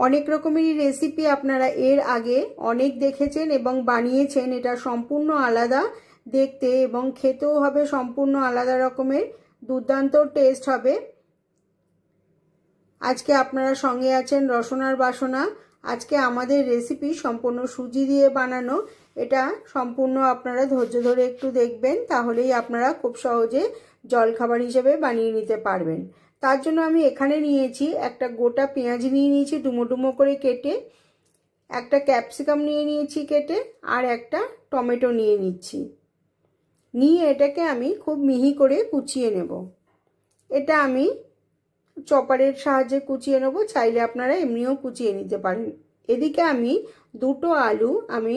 অনেক রকমেরই রেসিপি আপনারা এর আগে অনেক দেখেছেন এবং বানিয়েছেন। এটা সম্পূর্ণ আলাদা দেখতে এবং খেতেও হবে সম্পূর্ণ আলাদা রকমের, দুর্দান্ত টেস্ট হবে। আজকে আপনারা সঙ্গে আছেন রসনার বাসনা। আজকে আমাদের রেসিপি সম্পূর্ণ সুজি দিয়ে বানানো। এটা সম্পূর্ণ আপনারা ধৈর্য ধরে একটু দেখবেন, তাহলেই আপনারা খুব সহজে জলখাবার হিসেবে বানিয়ে নিতে পারবেন। তার জন্য আমি এখানে নিয়েছি একটা গোটা পেঁয়াজ নিয়ে নিয়েছি ডুমো ডুমো করে কেটে, একটা ক্যাপসিকাম নিয়ে নিয়েছি কেটে, আর একটা টমেটো নিয়ে নিচ্ছি। নিয়ে এটাকে আমি খুব মিহি করে কুচিয়ে নেব। এটা আমি চপারের সাহায্যে কুচিয়ে নেব, চাইলে আপনারা এমনিও কুচিয়ে নিতে পারেন। এদিকে আমি দুটো আলু আমি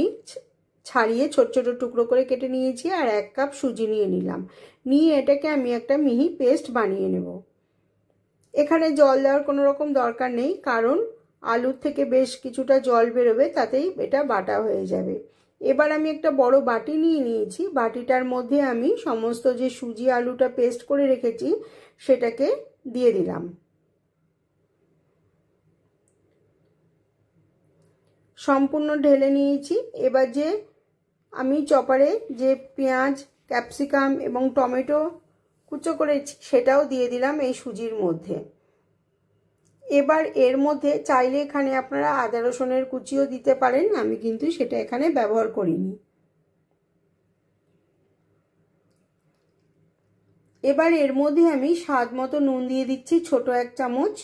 ছাড়িয়ে ছোট ছোট টুকরো করে কেটে নিয়েছি, আর 1 কাপ সুজি নিয়ে নিলাম। নিয়ে এটাকে আমি একটা মিহি পেস্ট বানিয়ে নেব। এখানে জল দেওয়ার কোনো রকম দরকার নেই, কারণ আলুর থেকে বেশ কিছুটা জল বেরোবে, তাতেই এটা বাটা হয়ে যাবে। এবার আমি একটা বড় বাটি নিয়ে নিয়েছি। বাটিটার মধ্যে আমি সমস্ত যে সুজি আলুটা পেস্ট করে রেখেছি সেটাকে দিয়ে দিলাম। সম্পূর্ণ ঢেলে নিয়েছি। এবার যে আমি চপারে যে পেঁয়াজ, ক্যাপসিকাম এবং টমেটো কুচো করেছি সেটাও দিয়ে দিলাম এই সুজির মধ্যে। এবার এর মধ্যে চাইলে এখানে আপনারা আদা রসুনের কুচিও দিতে পারেন, আমি কিন্তু সেটা এখানে ব্যবহার করিনি। এবার এর মধ্যে আমি স্বাদ মতো নুন দিয়ে দিচ্ছি, ছোট 1 চামচ।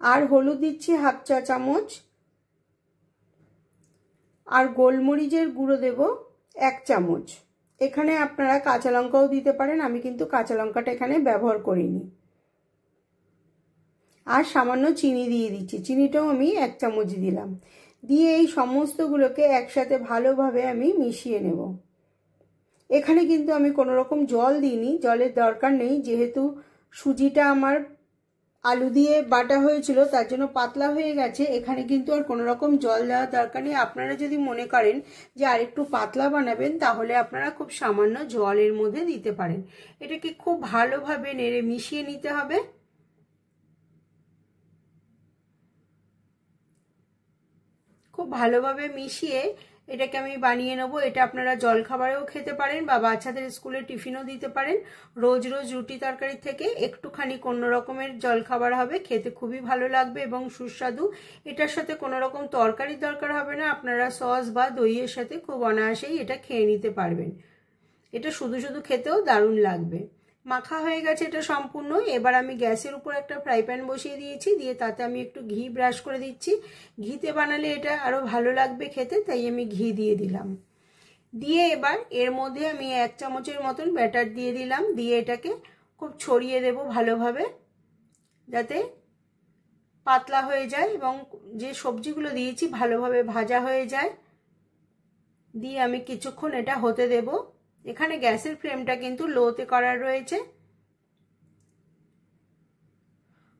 আর হলুদ দিচ্ছি 1/2 চা চামচ। আর গোলমরিচের গুঁড়ো দেব 1 চামচ। এখানে আপনারা কাঁচা লঙ্কাও দিতে পারেন, আমি কিন্তু কাঁচা লঙ্কাটা এখানে ব্যবহার করিনি। আর সামান্য চিনি দিয়ে দিচ্ছি, চিনিটাও আমি 1 চামচ দিলাম। দিয়ে এই সমস্তগুলোকে একসাথে ভালোভাবে আমি মিশিয়ে নেব। এখানে কিন্তু আমি কোনো রকম জল দিইনি, জলের দরকার নেই, যেহেতু সুজিটা আমার আলু দিয়ে বাটা হয়েছিল তার জন্য পাতলা হয়ে গেছে। এখানে কিন্তু আর কোনো রকম জল দেওয়ার দরকার নেই। আপনারা যদি মনে করেন যে আরেকটু পাতলা বানাবেন, তাহলে আপনারা খুব সামান্য জল এর মধ্যে দিতে পারেন। এটাকে খুব ভালোভাবে নেড়ে মিশিয়ে নিতে হবে। খুব ভালোভাবে মিশিয়ে এটাকে আমি বানিয়ে নেব। এটা আপনারা জলখাবারেও খেতে পারেন বা বাচ্চাদের স্কুলে টিফিনও দিতে পারেন। রোজ রোজ রুটি তরকারি থেকে একটুখানি কোনো রকমের জলখাবার হবে, খেতে খুবই ভালো লাগবে এবং সুস্বাদু। এটার সাথে কোনো রকম তরকারি দরকার হবে না, আপনারা সস বা দইয়ের সাথে খুব অনায়াসেই এটা খেয়ে নিতে পারবেন। এটা শুধু শুধু খেতেও দারুণ লাগবে। মাখা হয়ে গেছে এটা সম্পূর্ণ। এবার আমি গ্যাসের উপর একটা ফ্রাই প্যান বসিয়ে দিয়েছি, দিয়ে তাতে আমি একটু ঘি ব্রাশ করে দিচ্ছি। ঘিতে বানালে এটা আরো ভালো লাগবে খেতে, তাই আমি ঘি দিয়ে দিলাম। দিয়ে এবার এর মধ্যে আমি 1 চামচের মতন ব্যাটার দিয়ে দিলাম। দিয়ে এটাকে খুব ছড়িয়ে দেব ভালোভাবে, যাতে পাতলা হয়ে যায় এবং যে সবজিগুলো দিয়েছি ভালোভাবে ভাজা হয়ে যায়। দিয়ে আমি কিছুক্ষণ এটা হতে দেব। এখানে গ্যাসের ফ্লেমটা কিন্তু লোতে করা রয়েছে।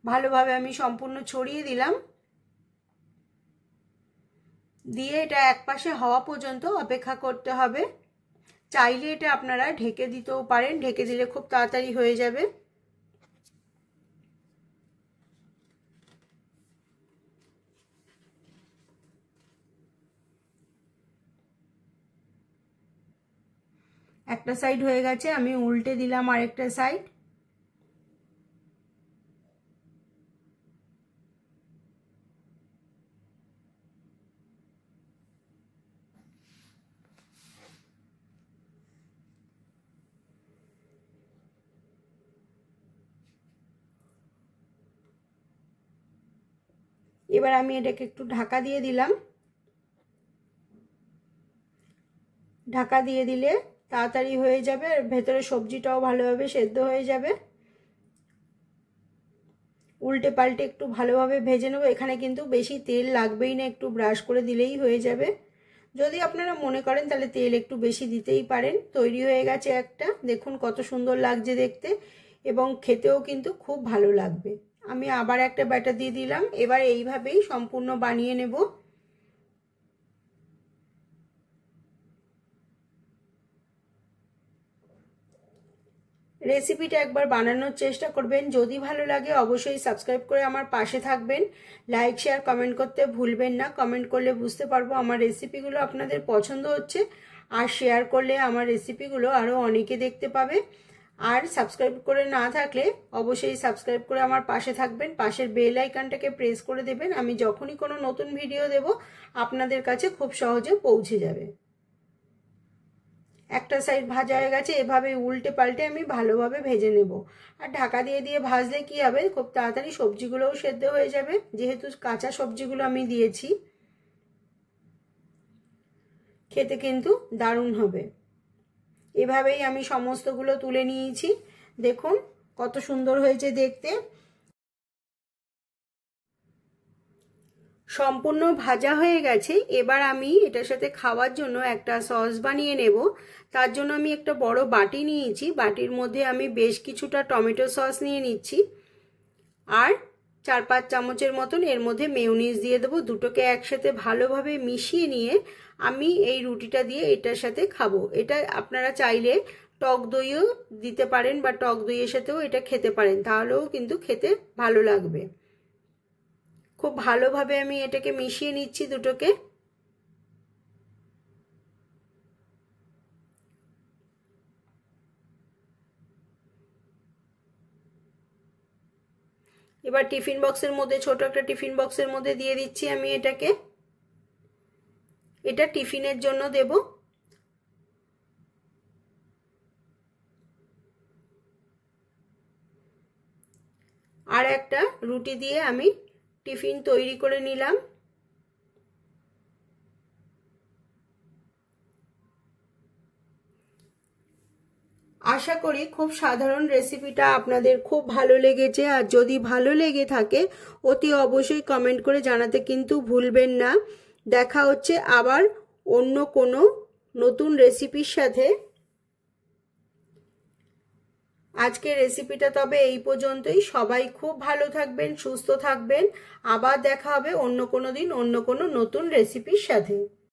ভালোভাবে আমি সম্পূর্ণ ছড়িয়ে দিলাম। দিয়ে এটা একপাশে হওয়া পর্যন্ত অপেক্ষা করতে হবে। চাইলে এটা আপনারা ঢেকে দিতেও পারেন, ঢেকে দিলে খুব তাড়াতাড়ি হয়ে যাবে। একটা সাইড হয়ে গেছে, আমি উল্টে দিলাম আরেকটা সাইড। এবার আমি এটাকে একটু ঢাকা দিয়ে দিলাম। ঢাকা দিয়ে দিলে তাড়াতাড়ি হয়ে যাবে, আর ভেতরে সবজিটাও ভালোভাবে সেদ্ধ হয়ে যাবে। উল্টে পাল্টে একটু ভালোভাবে ভেজে নেব। এখানে কিন্তু বেশি তেল লাগবেই না, একটু ব্রাশ করে দিলেই হয়ে যাবে। যদি আপনারা মনে করেন তাহলে তেল একটু বেশি দিতেই পারেন। তৈরি হয়ে গেছে একটা, দেখুন কত সুন্দর লাগছে দেখতে এবং খেতেও কিন্তু খুব ভালো লাগবে। আমি আবার একটা ব্যাটার দিয়ে দিলাম। এবার এইভাবেই সম্পূর্ণ বানিয়ে নেব। রেসিপিটা একবার বানানোর চেষ্টা করবেন। যদি ভালো লাগে অবশ্যই সাবস্ক্রাইব করে আমার পাশে থাকবেন। লাইক শেয়ার কমেন্ট করতে ভুলবেন না। কমেন্ট করলে বুঝতে পারবো আমার রেসিপিগুলো আপনাদের পছন্দ হচ্ছে, আর শেয়ার করলে আমার রেসিপিগুলো আরও অনেকে দেখতে পাবে। আর সাবস্ক্রাইব করে না থাকলে অবশ্যই সাবস্ক্রাইব করে আমার পাশে থাকবেন। পাশের বেল আইকনটাকে প্রেস করে দেবেন। আমি যখনই কোনো নতুন ভিডিও দেব আপনাদের কাছে খুব সহজে পৌঁছে যাবে। একটা সাইড ভাজা হয়ে গেছে, এভাবে উল্টে পাল্টে আমি ভালোভাবে ভেজে নেব। আর ঢাকা দিয়ে দিয়ে ভাজলে কি হবে, খুব তাড়াতাড়ি সবজিগুলোও সেদ্ধ হয়ে যাবে, যেহেতু কাঁচা সবজিগুলো আমি দিয়েছি। খেতে কিন্তু দারুণ হবে। এভাবেই আমি সমস্তগুলো তুলে নিয়েছি। দেখুন কত সুন্দর হয়েছে দেখতে। সম্পূর্ণ ভাজা হয়ে গেছে। এবার আমি এটার সাথে খাওয়ার জন্য একটা সস বানিয়ে নেব। তার জন্য আমি একটা বড় বাটি নিয়েছি। বাটির মধ্যে আমি বেশ কিছুটা টমেটো সস নিয়ে নিচ্ছি, আর 4-5 চামচের মতন এর মধ্যে মেয়োনিজ দিয়ে দেবো। দুটোকে একসাথে ভালোভাবে মিশিয়ে নিয়ে আমি এই রুটিটা দিয়ে এটার সাথে খাবো। এটা আপনারা চাইলে টক দইও দিতে পারেন, বা টক দইয়ের সাথেও এটা খেতে পারেন, তাহলেও কিন্তু খেতে ভালো লাগবে। খুব ভালোভাবে আমি এটাকে মিশিয়ে নিচ্ছি দুটোকে। এবার টিফিন বক্সের মধ্যে, ছোট একটা টিফিন বক্সের মধ্যে দিয়ে দিচ্ছি আমি এটাকে। এটা টিফিনের জন্য দেব। আর একটা রুটি দিয়ে আমি টিফিন তৈরি করে নিলাম। আশা করি খুব সাধারণ রেসিপিটা আপনাদের খুব ভালো লেগেছে। আর যদি ভালো লেগে থাকে অতি অবশ্যই কমেন্ট করে জানাতে কিন্তু ভুলবেন না। দেখা হচ্ছে আবার অন্য কোনো নতুন রেসিপির সাথে। আজকের রেসিপিটা তবে এই পর্যন্তই। সবাই খুব ভালো থাকবেন, সুস্থ থাকবেন। আবার দেখা হবে অন্য কোনো দিন অন্য কোনো নতুন রেসিপির সাথে।